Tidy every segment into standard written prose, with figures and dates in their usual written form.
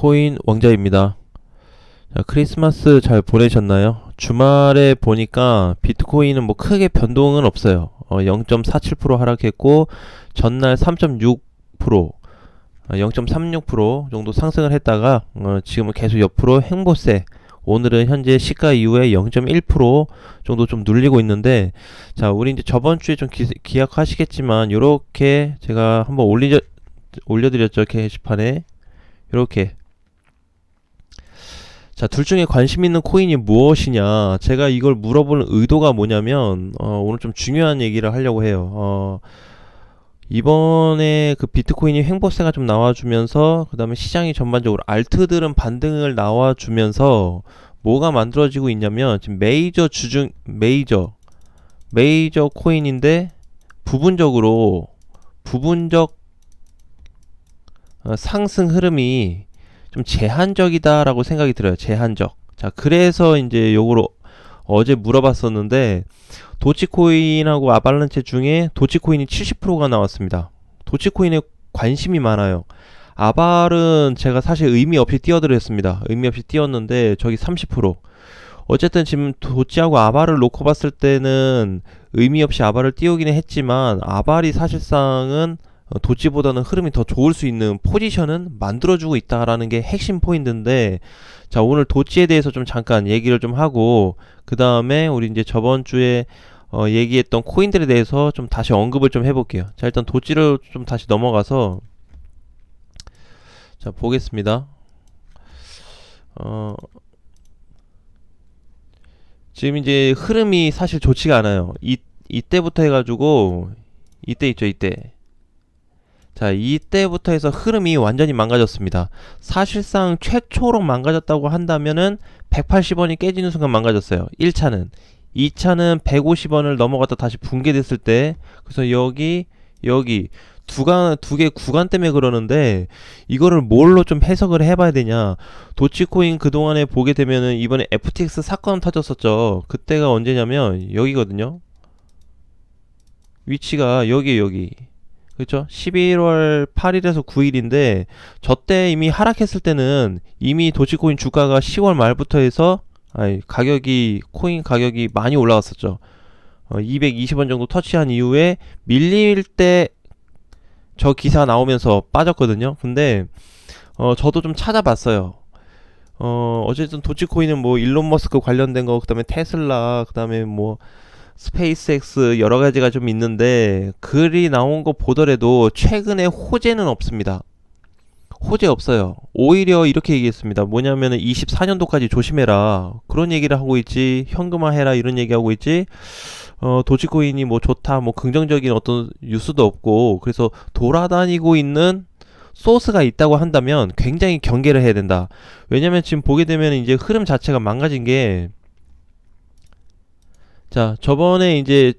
비트코인 왕자입니다. 자, 크리스마스 잘 보내셨나요? 주말에 보니까 비트코인은 뭐 크게 변동은 없어요. 0.47% 하락했고 전날 3.6%, 0.36% 정도 상승을 했다가 지금은 계속 옆으로 횡보세. 오늘은 현재 시가 이후에 0.1% 정도 좀 눌리고 있는데, 자, 우리 이제 저번 주에 좀 기억하시겠지만 요렇게 제가 한번 올려드렸죠. 게시판에 요렇게. 자, 둘 중에 관심 있는 코인이 무엇이냐, 제가 이걸 물어보는 의도가 뭐냐면 오늘 좀 중요한 얘기를 하려고 해요. 이번에 그 비트코인이 횡보세가 좀 나와주면서, 그 다음에 시장이 전반적으로 알트들은 반등을 나와주면서 뭐가 만들어지고 있냐면, 지금 메이저 코인인데 부분적 상승 흐름이 좀 제한적이다라고 생각이 들어요. 제한적. 자, 그래서 이제 요거로 어제 물어봤었는데, 도치코인하고 아발란체 중에 도치코인이 70%가 나왔습니다. 도치코인에 관심이 많아요. 아발은 제가 사실 의미 없이 띄워드렸습니다. 의미 없이 띄웠는데 저기 30%. 어쨌든 지금 도치하고 아발을 놓고 봤을 때는 의미 없이 아발을 띄우기는 했지만, 아발이 사실상은 도치보다는 흐름이 더 좋을 수 있는 포지션은 만들어주고 있다라는 게 핵심 포인트인데, 자, 오늘 도치에 대해서 좀 잠깐 얘기를 좀 하고, 그 다음에 우리 이제 저번 주에 얘기했던 코인들에 대해서 좀 다시 언급을 좀 해볼게요. 자, 일단 도치를 좀 다시 넘어가서 자, 보겠습니다. 지금 이제 흐름이 사실 좋지가 않아요. 이때부터 해가지고, 이때 있죠, 이때. 자, 이때부터 해서 흐름이 완전히 망가졌습니다. 사실상 최초로 망가졌다고 한다면은 180원이 깨지는 순간 망가졌어요. 1차는. 2차는 150원을 넘어갔다 다시 붕괴됐을 때, 그래서 여기 두 개 구간 때문에 그러는데, 이거를 뭘로 좀 해석을 해봐야 되냐. 도치코인 그동안에 보게 되면은 이번에 FTX 사건 터졌었죠. 그때가 언제냐면 여기거든요. 위치가 여기. 그렇죠? 11월 8일에서 9일인데, 저 때 이미 하락했을 때는 이미 도치코인 주가가 10월 말부터 해서 코인 가격이 많이 올라갔었죠. 220원 정도 터치한 이후에 밀릴 때 저 기사 나오면서 빠졌거든요. 근데 저도 좀 찾아봤어요. 어쨌든 도치코인은 뭐 일론 머스크 관련된 거, 그 다음에 테슬라, 그 다음에 뭐 스페이스X 여러 가지가 좀 있는데, 글이 나온 거 보더라도 최근에 호재는 없습니다. 호재 없어요. 오히려 이렇게 얘기했습니다. 뭐냐면은 24년도까지 조심해라, 그런 얘기를 하고 있지, 현금화해라 이런 얘기하고 있지. 도치코인이 뭐 좋다, 뭐 긍정적인 어떤 뉴스도 없고, 그래서 돌아다니고 있는 소스가 있다고 한다면 굉장히 경계를 해야 된다. 왜냐면 지금 보게 되면 이제 흐름 자체가 망가진 게, 자, 저번에 이제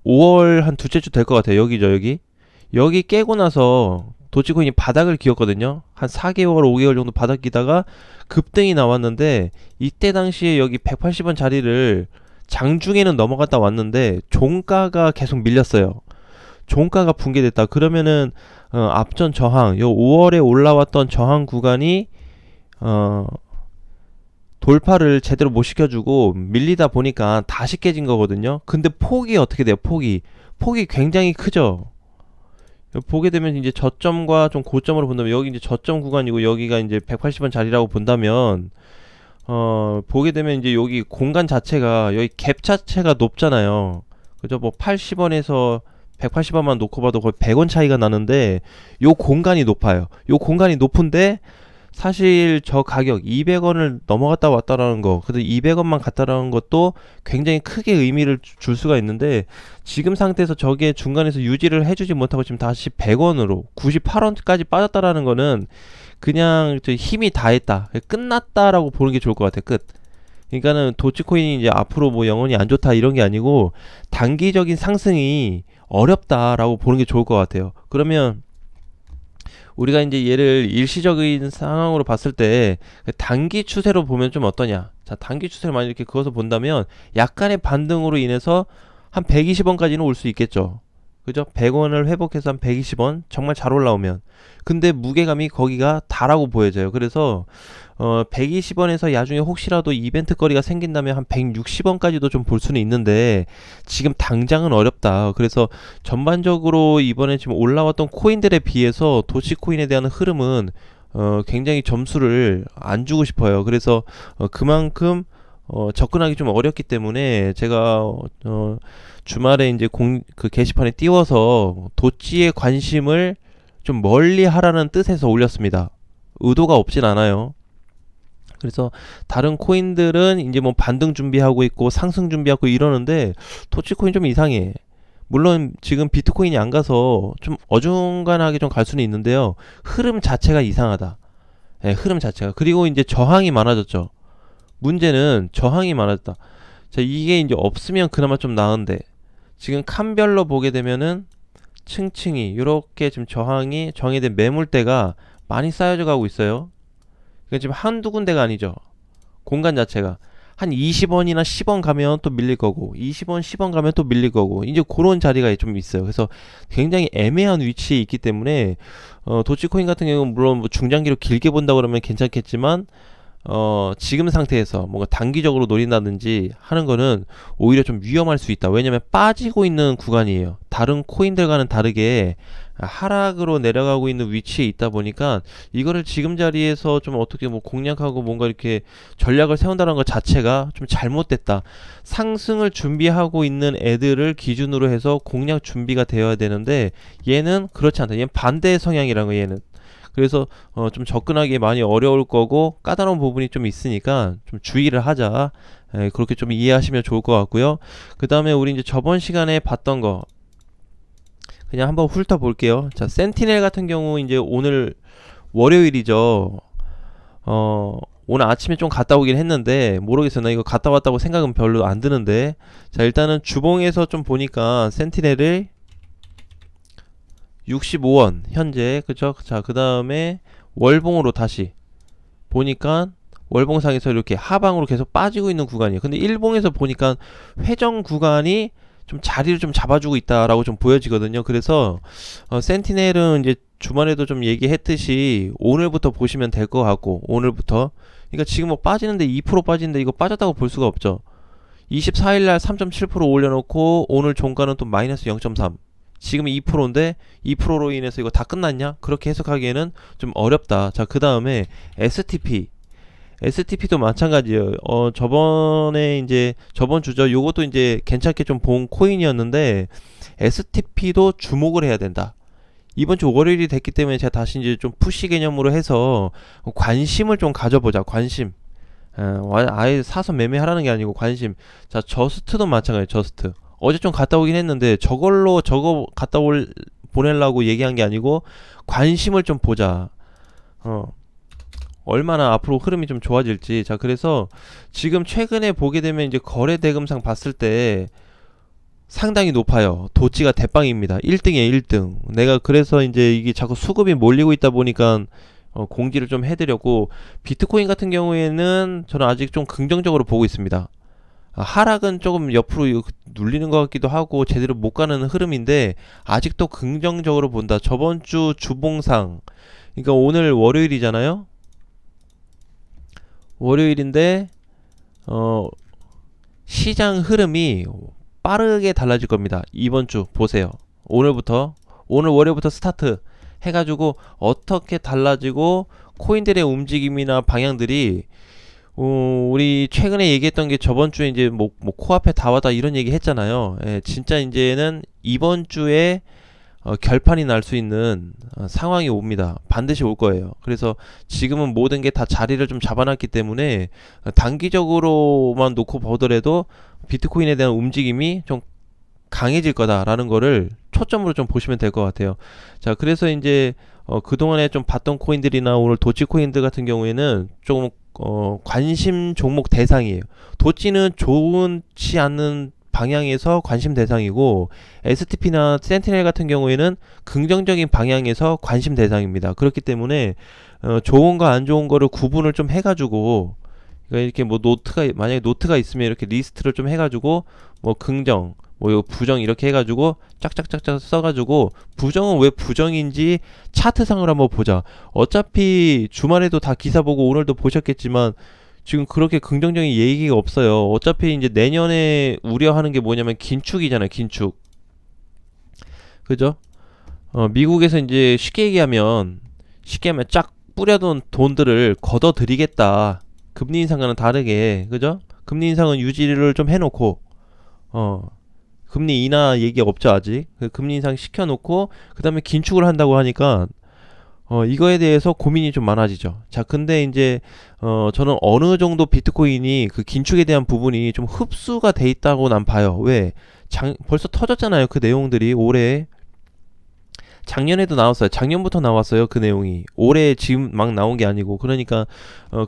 5월 한 둘째 주 될 것 같아요. 여기 깨고 나서 도치코인이 바닥을 기었거든요. 한 4개월 5개월 정도 바닥 기다가 급등이 나왔는데, 이때 당시에 여기 180원 자리를 장중에는 넘어갔다 왔는데 종가가 계속 밀렸어요. 종가가 붕괴됐다. 그러면은 앞전 저항, 요 5월에 올라왔던 저항 구간이 돌파를 제대로 못 시켜주고 밀리다 보니까 다시 깨진 거거든요. 근데 폭이 어떻게 돼요? 폭이 굉장히 크죠. 보게 되면 이제 저점과 좀 고점으로 본다면, 여기 이제 저점 구간이고 여기가 이제 180원 자리라고 본다면, 보게 되면 이제 여기 공간 자체가, 여기 갭 자체가 높잖아요. 그죠? 뭐 80원에서 180원만 놓고 봐도 거의 100원 차이가 나는데, 요 공간이 높아요. 요 공간이 높은데 사실 저 가격 200원을 넘어갔다 왔다라는 거, 그래도 200원만 갔다라는 것도 굉장히 크게 의미를 줄 수가 있는데, 지금 상태에서 저게 중간에서 유지를 해주지 못하고 지금 다시 100원으로 98원까지 빠졌다라는 거는 그냥 힘이 다했다, 끝났다라고 보는 게 좋을 것 같아요. 끝. 그러니까는 도치코인이 이제 앞으로 뭐 영원히 안 좋다 이런 게 아니고, 단기적인 상승이 어렵다라고 보는 게 좋을 것 같아요. 그러면 우리가 이제 얘를 일시적인 상황으로 봤을 때 단기 추세로 보면 좀 어떠냐. 자, 단기 추세를 만약 이렇게 그어서 본다면 약간의 반등으로 인해서 한 120원까지는 올 수 있겠죠. 그죠? 100원을 회복해서 한 120원 정말 잘 올라오면, 근데 무게감이 거기가 다라고 보여져요. 그래서 120원에서 야중에 혹시라도 이벤트 거리가 생긴다면 한 160원까지도 좀 볼 수는 있는데 지금 당장은 어렵다. 그래서 전반적으로 이번에 지금 올라왔던 코인들에 비해서 도치코인에 대한 흐름은 굉장히 점수를 안 주고 싶어요. 그래서 그만큼 접근하기 좀 어렵기 때문에 제가 주말에 이제 그 게시판에 띄워서 도찌의 관심을 좀 멀리 하라는 뜻에서 올렸습니다. 의도가 없진 않아요. 그래서 다른 코인들은 이제 뭐 반등 준비하고 있고 상승 준비하고 이러는데 도치코인 좀 이상해. 물론 지금 비트코인이 안 가서 좀 어중간하게 좀 갈 수는 있는데요. 흐름 자체가 이상하다. 네, 흐름 자체가. 그리고 이제 저항이 많아졌죠. 문제는 저항이 많아졌다. 자, 이게 이제 없으면 그나마 좀 나은데 지금 칸별로 보게 되면은 층층이 이렇게 지금 저항이 정해된 매물대가 많이 쌓여져 가고 있어요. 그러니까 지금 한두 군데가 아니죠. 공간 자체가 한 20원이나 10원 가면 또 밀릴 거고 20원 10원 가면 또 밀릴 거고 이제 그런 자리가 좀 있어요. 그래서 굉장히 애매한 위치에 있기 때문에 도치코인 같은 경우는 물론 뭐 중장기로 길게 본다 그러면 괜찮겠지만 지금 상태에서 뭔가 단기적으로 노린다든지 하는 거는 오히려 좀 위험할 수 있다. 왜냐면 빠지고 있는 구간이에요. 다른 코인들과는 다르게 하락으로 내려가고 있는 위치에 있다 보니까 이거를 지금 자리에서 좀 어떻게 뭐 공략하고 뭔가 이렇게 전략을 세운다는 것 자체가 좀 잘못됐다. 상승을 준비하고 있는 애들을 기준으로 해서 공략 준비가 되어야 되는데 얘는 그렇지 않다. 얘는 반대의 성향이라는 거 얘는. 그래서 좀 접근하기 많이 어려울 거고 까다로운 부분이 좀 있으니까 좀 주의를 하자. 그렇게 좀 이해하시면 좋을 것 같고요. 그 다음에 우리 이제 저번 시간에 봤던 거 그냥 한번 훑어 볼게요. 자, 센티넬 같은 경우 이제 오늘 월요일이죠. 오늘 아침에 좀 갔다 오긴 했는데 모르겠어요. 나 이거 갔다 왔다고 생각은 별로 안 드는데. 자, 일단은 주봉에서 좀 보니까 센티넬을 65원 현재 그죠? 자, 그 다음에 월봉으로 다시 보니까 월봉상에서 이렇게 하방으로 계속 빠지고 있는 구간이에요. 근데 일봉에서 보니까 회전 구간이 좀 자리를 좀 잡아주고 있다라고 좀 보여지거든요. 그래서 센티넬은 이제 주말에도 좀 얘기했듯이 오늘부터 보시면 될 것 같고 오늘부터 그러니까 지금 뭐 빠지는데 2% 빠지는데 이거 빠졌다고 볼 수가 없죠. 24일날 3.7% 올려놓고 오늘 종가는 또 마이너스 0.3 지금 2%인데 2%로 인해서 이거 다 끝났냐? 그렇게 해석하기에는 좀 어렵다. 자, 그 다음에 STP도 마찬가지예요. 저번에 이제 저번 주죠. 요것도 이제 괜찮게 좀 본 코인이었는데 STP도 주목을 해야 된다. 이번 주 월요일이 됐기 때문에 제가 다시 이제 좀 푸시 개념으로 해서 관심을 좀 가져보자. 관심. 아예 사서 매매하라는 게 아니고 관심. 자, 저스트도 마찬가지예요. 저스트. 어제 좀 갔다 오긴 했는데 저거 갔다 보내려고 얘기한 게 아니고 관심을 좀 보자. 얼마나 앞으로 흐름이 좀 좋아질지. 자, 그래서 지금 최근에 보게 되면 이제 거래 대금상 봤을 때 상당히 높아요. 도치가 대빵입니다. 1등이에요, 1등. 내가 그래서 이제 이게 자꾸 수급이 몰리고 있다 보니까 공지를 좀 해드렸고, 비트코인 같은 경우에는 저는 아직 좀 긍정적으로 보고 있습니다. 하락은 조금 옆으로 눌리는 것 같기도 하고 제대로 못 가는 흐름인데 아직도 긍정적으로 본다. 저번 주 주봉상, 그러니까 오늘 월요일이잖아요. 월요일인데 시장 흐름이 빠르게 달라질 겁니다. 이번 주 보세요. 오늘 월요일부터 스타트 해가지고 어떻게 달라지고 코인들의 움직임이나 방향들이 우리 최근에 얘기했던 게 저번 주에 이제 뭐 코앞에 다 왔다 이런 얘기 했잖아요. 진짜 이제는 이번 주에 결판이 날 수 있는 상황이 옵니다. 반드시 올 거예요. 그래서 지금은 모든 게 다 자리를 좀 잡아놨기 때문에 단기적으로만 놓고 보더라도 비트코인에 대한 움직임이 좀 강해질 거다라는 거를 초점으로 좀 보시면 될 것 같아요. 자, 그래서 이제 그동안에 좀 봤던 코인들이나 오늘 도치 코인들 같은 경우에는 조금 관심 종목 대상이에요. 도치는 좋지 않는 방향에서 관심 대상이고 STP나 센티넬 같은 경우에는 긍정적인 방향에서 관심 대상입니다. 그렇기 때문에 좋은 거 안 좋은 거를 구분을 좀 해가지고 이렇게 뭐 만약에 노트가 있으면 이렇게 리스트를 좀 해가지고 뭐 긍정, 뭐 이거 부정 이렇게 해가지고 짝짝짝짝 써가지고 부정은 왜 부정인지 차트상으로 한번 보자. 어차피 주말에도 다 기사 보고 오늘도 보셨겠지만 지금 그렇게 긍정적인 얘기가 없어요. 어차피 이제 내년에 우려하는 게 뭐냐면 긴축이잖아요. 긴축. 그죠? 미국에서 이제 쉽게 얘기하면 쫙 뿌려둔 돈들을 걷어들이겠다. 금리 인상과는 다르게, 그죠? 금리 인상은 유지를 좀 해놓고, 금리 인하 얘기 없죠, 아직. 금리 인상 시켜놓고, 그 다음에 긴축을 한다고 하니까, 이거에 대해서 고민이 좀 많아지죠. 자, 근데 이제, 저는 어느 정도 비트코인이 그 긴축에 대한 부분이 좀 흡수가 돼 있다고 난 봐요. 왜? 벌써 터졌잖아요. 그 내용들이 올해. 작년에도 나왔어요. 작년부터 나왔어요. 그 내용이. 올해 지금 막 나온 게 아니고. 그러니까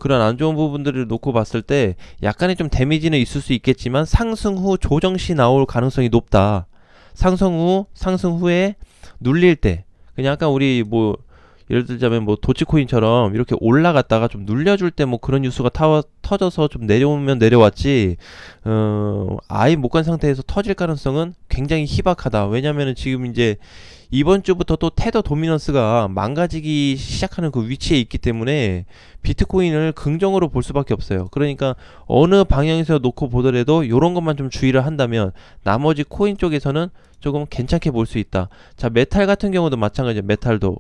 그런 안 좋은 부분들을 놓고 봤을 때 약간의 좀 데미지는 있을 수 있겠지만 상승 후 조정 시 나올 가능성이 높다. 상승 후에 눌릴 때 그냥 아까 우리 뭐 예를 들자면 뭐 도치코인처럼 이렇게 올라갔다가 좀 눌려줄 때 뭐 그런 뉴스가 터져서 좀 내려오면 내려왔지 아예 못 간 상태에서 터질 가능성은 굉장히 희박하다. 왜냐면은 지금 이제 이번 주부터 또 테더 도미넌스가 망가지기 시작하는 그 위치에 있기 때문에 비트코인을 긍정으로 볼 수밖에 없어요. 그러니까 어느 방향에서 놓고 보더라도 요런 것만 좀 주의를 한다면 나머지 코인 쪽에서는 조금 괜찮게 볼 수 있다. 자, 메탈 같은 경우도 마찬가지예요. 메탈도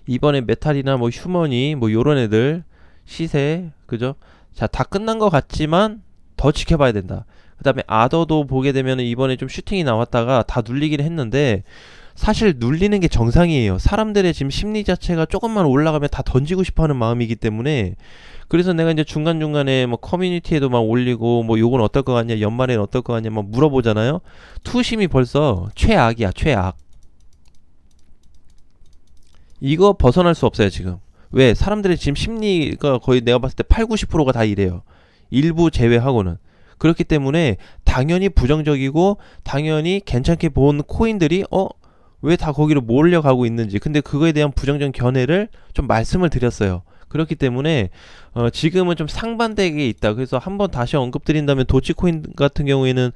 이번에 메탈이나 뭐 휴머니 뭐 요런 애들 시세 그죠? 자, 다 끝난 것 같지만 더 지켜봐야 된다. 그 다음에 아더도 보게 되면 이번에 좀 슈팅이 나왔다가 다 눌리긴 했는데 사실 눌리는 게 정상이에요. 사람들의 지금 심리 자체가 조금만 올라가면 다 던지고 싶어 하는 마음이기 때문에 그래서 내가 이제 중간중간에 뭐 커뮤니티에도 막 올리고 뭐 요건 어떨 것 같냐 연말엔 어떨 것 같냐 막 물어보잖아요. 투심이 벌써 최악이야 최악. 이거 벗어날 수 없어요 지금. 왜? 사람들의 지금 심리가 거의 내가 봤을 때 8, 90%가 다 이래요. 일부 제외하고는. 그렇기 때문에 당연히 부정적이고 당연히 괜찮게 본 코인들이 왜 다 거기로 몰려가고 있는지 근데 그거에 대한 부정적 견해를 좀 말씀을 드렸어요. 그렇기 때문에 지금은 좀 상반되게 있다. 그래서 한번 다시 언급드린다면 도치코인 같은 경우에는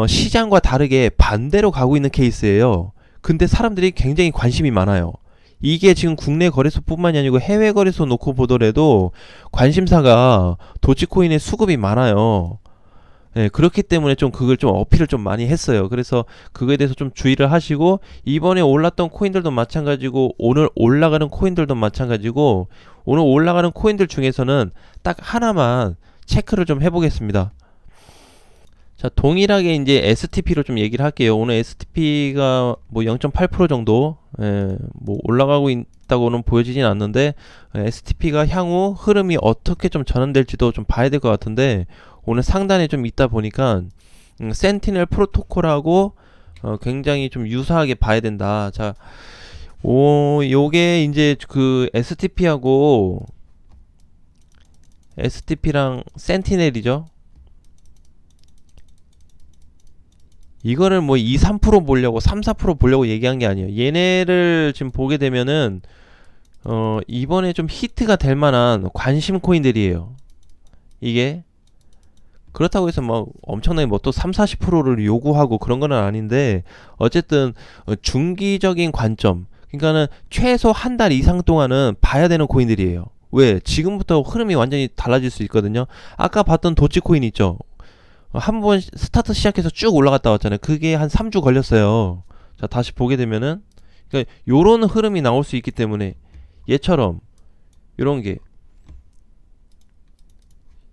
시장과 다르게 반대로 가고 있는 케이스예요. 근데 사람들이 굉장히 관심이 많아요. 이게 지금 국내 거래소뿐만이 아니고 해외 거래소 놓고 보더라도 관심사가 도치코인의 수급이 많아요. 네, 그렇기 때문에 좀 그걸 좀 어필을 좀 많이 했어요. 그래서 그거에 대해서 좀 주의를 하시고 이번에 올랐던 코인들도 마찬가지고 오늘 올라가는 코인들도 마찬가지고 오늘 올라가는 코인들 중에서는 딱 하나만 체크를 좀 해보겠습니다. 자, 동일하게 이제 STP로 좀 얘기를 할게요. 오늘 STP가 뭐 0.8% 정도 뭐 올라가고 있다고는 보여지진 않는데 STP가 향후 흐름이 어떻게 좀 전환될지도 좀 봐야 될 것 같은데 오늘 상단에 좀 있다 보니까 센티넬 프로토콜하고 굉장히 좀 유사하게 봐야 된다. 자, 요게 이제 그 STP랑 센티넬이죠. 이거를 뭐 2, 3% 보려고 3, 4% 보려고 얘기한 게 아니에요. 얘네를 지금 보게 되면은 이번에 좀 히트가 될 만한 관심 코인들이에요. 이게 그렇다고 해서 뭐 엄청나게 뭐 또 3, 40%를 요구하고 그런 건 아닌데 어쨌든 중기적인 관점 그러니까는 최소 한 달 이상 동안은 봐야 되는 코인들이에요. 왜? 지금부터 흐름이 완전히 달라질 수 있거든요. 아까 봤던 도치코인 있죠. 한번 스타트 시작해서 쭉 올라갔다 왔잖아요. 그게 한 3주 걸렸어요. 자, 다시 보게 되면은 그러니까 요런 흐름이 나올 수 있기 때문에 얘처럼 요런 게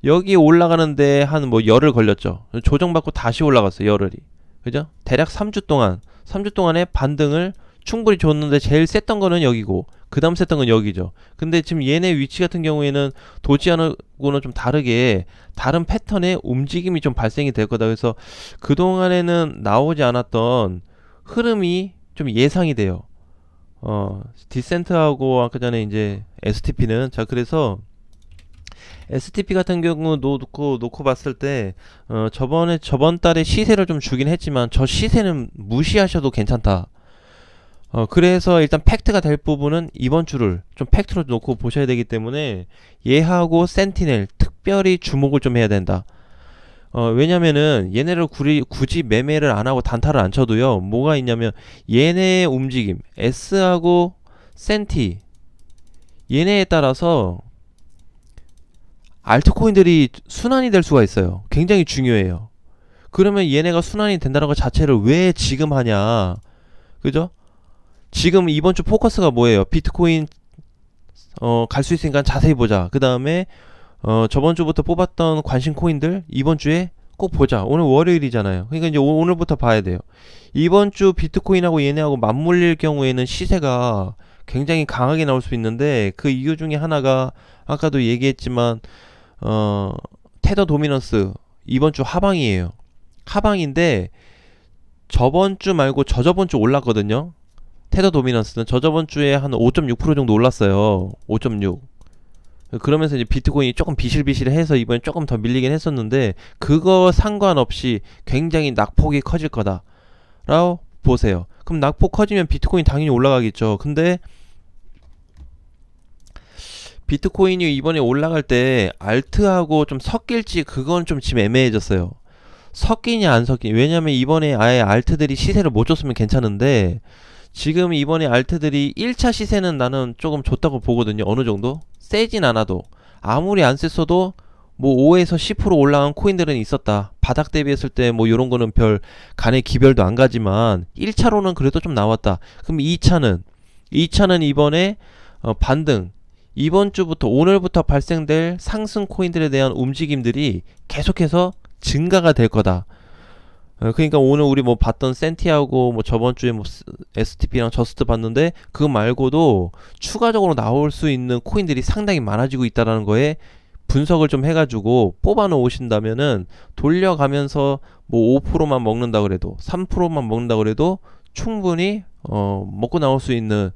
여기 올라가는데 한 뭐 열흘 걸렸죠. 조정받고 다시 올라갔어요. 열흘이. 그죠? 대략 3주 동안에 반등을 충분히 줬는데 제일 셌던 거는 여기고 그 다음 셌던 건 여기죠. 근데 지금 얘네 위치 같은 경우에는 도지하고는 좀 다르게 다른 패턴의 움직임이 좀 발생이 될 거다. 그래서 그동안에는 나오지 않았던 흐름이 좀 예상이 돼요. 디센트하고 아까 전에 이제 STP는 자 그래서 STP 같은 경우 놓고 봤을 때 저번 달에 시세를 좀 주긴 했지만 저 시세는 무시하셔도 괜찮다. 그래서 일단 팩트가 될 부분은 이번 주를 좀 팩트로 놓고 보셔야 되기 때문에 얘하고 센티넬 특별히 주목을 좀 해야 된다. 왜냐면은 얘네를 굳이 매매를 안 하고 단타를 안 쳐도요. 뭐가 있냐면 얘네의 움직임, S하고 센티 얘네에 따라서 알트코인들이 순환이 될 수가 있어요. 굉장히 중요해요. 그러면 얘네가 순환이 된다는 것 자체를 왜 지금 하냐? 그죠? 지금 이번 주 포커스가 뭐예요? 비트코인 갈 수 있으니까 자세히 보자. 그 다음에 저번 주부터 뽑았던 관심 코인들 이번 주에 꼭 보자. 오늘 월요일이잖아요. 그러니까 이제 오늘부터 봐야 돼요. 이번 주 비트코인하고 얘네하고 맞물릴 경우에는 시세가 굉장히 강하게 나올 수 있는데 그 이유 중에 하나가 아까도 얘기했지만 테더 도미넌스 이번 주 하방이에요. 하방인데 저번 주 말고 저저번 주 올랐거든요. 테더 도미넌스는 저저번 주에 한 5.6% 정도 올랐어요. 5.6. 그러면서 이제 비트코인이 조금 비실비실해서 이번에 조금 더 밀리긴 했었는데 그거 상관없이 굉장히 낙폭이 커질 거다라고 보세요. 그럼 낙폭 커지면 비트코인 당연히 올라가겠죠. 근데 비트코인이 이번에 올라갈 때 알트하고 좀 섞일지 그건 좀 지금 애매해졌어요. 섞이냐 안 섞이냐. 왜냐면 이번에 아예 알트들이 시세를 못 줬으면 괜찮은데 지금 이번에 알트들이 1차 시세는 나는 조금 좋다고 보거든요. 어느 정도? 세진 않아도 아무리 안 셌어도 뭐 5에서 10% 올라간 코인들은 있었다. 바닥 대비했을 때 뭐 요런 거는 별 간의 기별도 안 가지만 1차로는 그래도 좀 나왔다. 그럼 2차는 이번에 반등 이번 주부터 오늘부터 발생될 상승 코인들에 대한 움직임들이 계속해서 증가가 될 거다. 그러니까 오늘 우리 뭐 봤던 센티하고 뭐 저번 주에 뭐 STP랑 저스트 봤는데 그거 말고도 추가적으로 나올 수 있는 코인들이 상당히 많아지고 있다라는 거에 분석을 좀 해가지고 뽑아 놓으신다면은 돌려가면서 뭐 5%만 먹는다 그래도 3%만 먹는다 그래도 충분히 먹고 나올 수 있는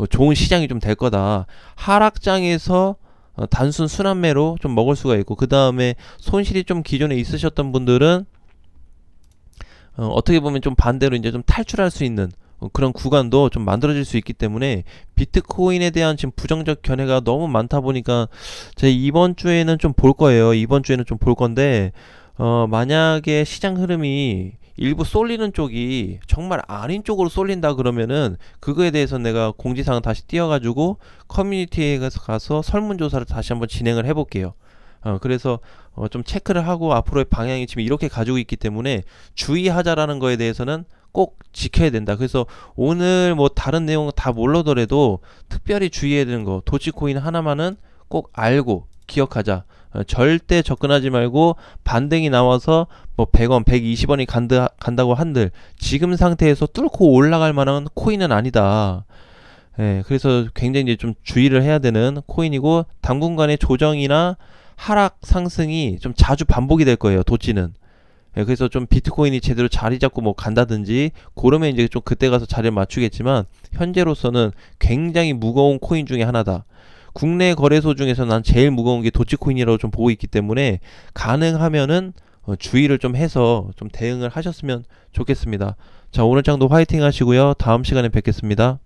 좋은 시장이 좀 될 거다. 하락장에서 단순 순환매로 좀 먹을 수가 있고 그 다음에 손실이 좀 기존에 있으셨던 분들은 어떻게 보면 좀 반대로 이제 좀 탈출할 수 있는 그런 구간도 좀 만들어질 수 있기 때문에 비트코인에 대한 지금 부정적 견해가 너무 많다 보니까 제 이번 주에는 좀 볼 거예요. 이번 주에는 좀 볼 건데 만약에 시장 흐름이 일부 쏠리는 쪽이 정말 아닌 쪽으로 쏠린다 그러면은 그거에 대해서 내가 공지사항 다시 띄워가지고 커뮤니티에 가서 설문조사를 다시 한번 진행을 해볼게요. 그래서 좀 체크를 하고 앞으로의 방향이 지금 이렇게 가지고 있기 때문에 주의하자라는 거에 대해서는 꼭 지켜야 된다. 그래서 오늘 뭐 다른 내용 다 몰라더라도 특별히 주의해야 되는 거 도치코인 하나만은 꼭 알고 기억하자. 절대 접근하지 말고 반등이 나와서 뭐 100원, 120원이 간다고 한들 지금 상태에서 뚫고 올라갈 만한 코인은 아니다. 예, 그래서 굉장히 이제 좀 주의를 해야 되는 코인이고 당분간의 조정이나 하락 상승이 좀 자주 반복이 될 거예요. 도치는. 예, 그래서 좀 비트코인이 제대로 자리 잡고 뭐 간다든지 그러면 이제 좀 그때 가서 자리를 맞추겠지만 현재로서는 굉장히 무거운 코인 중에 하나다. 국내 거래소 중에서 난 제일 무거운 게 도치코인이라고 좀 보고 있기 때문에 가능하면은 주의를 좀 해서 좀 대응을 하셨으면 좋겠습니다. 자, 오늘 장도 화이팅 하시고요. 다음 시간에 뵙겠습니다.